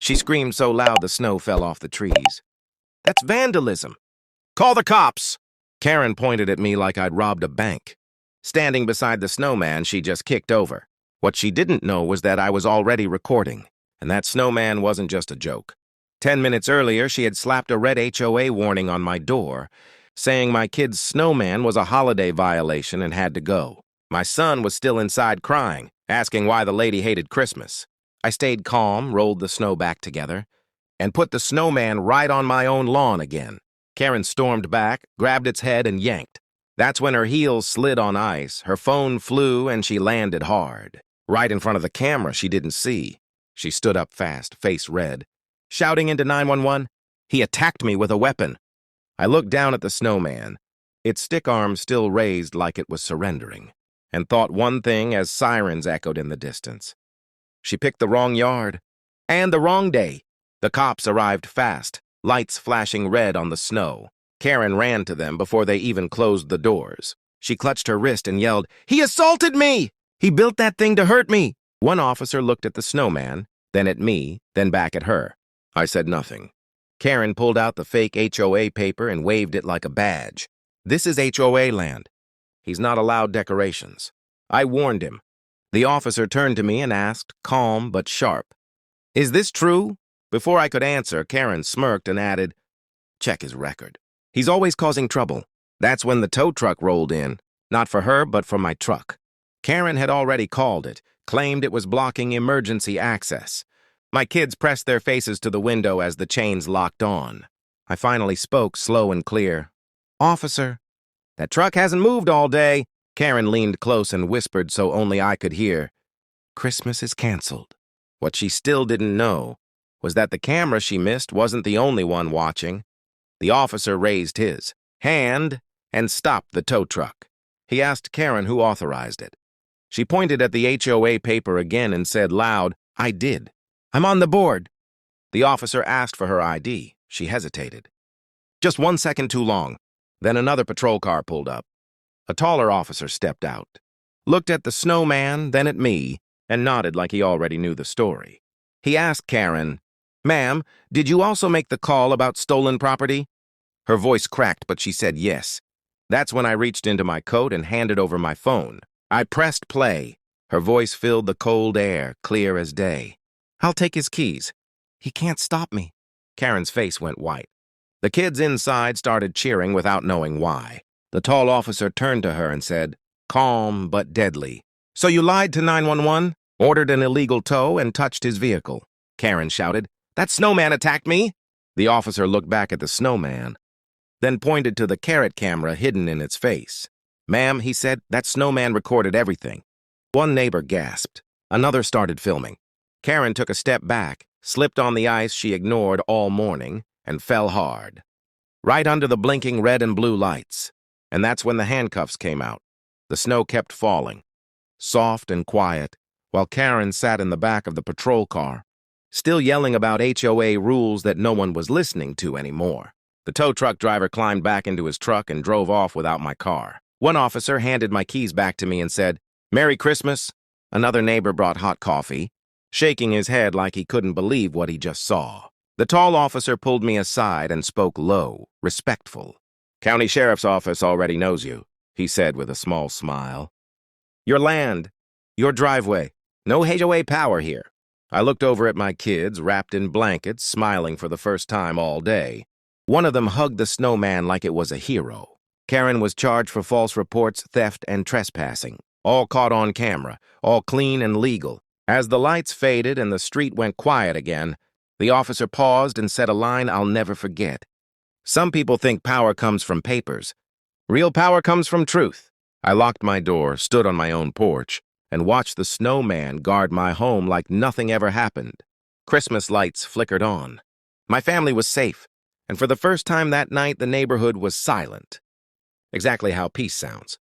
She screamed so loud the snow fell off the trees. That's vandalism. Call the cops! Karen pointed at me like I'd robbed a bank. Standing beside the snowman she just kicked over. What she didn't know was that I was already recording, and that snowman wasn't just a joke. 10 minutes earlier, she had slapped a red HOA warning on my door, saying my kid's snowman was a holiday violation and had to go. My son was still inside crying, asking why the lady hated Christmas. I stayed calm, rolled the snow back together, and put the snowman right on my own lawn again. Karen stormed back, grabbed its head, and yanked. That's when her heels slid on ice, her phone flew, and she landed hard. Right in front of the camera she didn't see. She stood up fast, face red, shouting into 911, "He attacked me with a weapon." I looked down at the snowman, its stick arm still raised like it was surrendering, and thought one thing as sirens echoed in the distance. She picked the wrong yard, and the wrong day. The cops arrived fast, lights flashing red on the snow. Karen ran to them before they even closed the doors. She clutched her wrist and yelled, "He assaulted me! He built that thing to hurt me!" One officer looked at the snowman, then at me, then back at her. I said nothing. Karen pulled out the fake HOA paper and waved it like a badge. "This is HOA land. He's not allowed decorations." I warned him. The officer turned to me and asked, calm but sharp, "Is this true?" Before I could answer, Karen smirked and added, "Check his record. He's always causing trouble." That's when the tow truck rolled in, not for her, but for my truck. Karen had already called it, claimed it was blocking emergency access. My kids pressed their faces to the window as the chains locked on. I finally spoke slow and clear. "Officer, that truck hasn't moved all day." Karen leaned close and whispered so only I could hear, "Christmas is canceled." What she still didn't know was that the camera she missed wasn't the only one watching. The officer raised his hand and stopped the tow truck. He asked Karen who authorized it. She pointed at the HOA paper again and said loud, "I did. I'm on the board." The officer asked for her ID. She hesitated. Just 1 second too long. Then another patrol car pulled up. A taller officer stepped out, looked at the snowman, then at me, and nodded like he already knew the story. He asked Karen, "Ma'am, did you also make the call about stolen property?" Her voice cracked, but she said yes. That's when I reached into my coat and handed over my phone. I pressed play. Her voice filled the cold air, clear as day. "I'll take his keys. He can't stop me." Karen's face went white. The kids inside started cheering without knowing why. The tall officer turned to her and said, calm but deadly, "So you lied to 911, ordered an illegal tow, and touched his vehicle." Karen shouted, "That snowman attacked me!" The officer looked back at the snowman, then pointed to the carrot camera hidden in its face. "Ma'am," he said, "that snowman recorded everything." One neighbor gasped. Another started filming. Karen took a step back, slipped on the ice she ignored all morning, and fell hard, right under the blinking red and blue lights. And that's when the handcuffs came out. The snow kept falling, soft and quiet, while Karen sat in the back of the patrol car, still yelling about HOA rules that no one was listening to anymore. The tow truck driver climbed back into his truck and drove off without my car. One officer handed my keys back to me and said, "Merry Christmas." Another neighbor brought hot coffee, shaking his head like he couldn't believe what he just saw. The tall officer pulled me aside and spoke low, respectful. "County Sheriff's Office already knows you," he said with a small smile. "Your land, your driveway, no HOA power here." I looked over at my kids, wrapped in blankets, smiling for the first time all day. One of them hugged the snowman like it was a hero. Karen was charged for false reports, theft, and trespassing, all caught on camera, all clean and legal. As the lights faded and the street went quiet again, the officer paused and said a line I'll never forget. "Some people think power comes from papers. Real power comes from truth." I locked my door, stood on my own porch, and watched the snowman guard my home like nothing ever happened. Christmas lights flickered on. My family was safe, and for the first time that night, the neighborhood was silent. Exactly how peace sounds.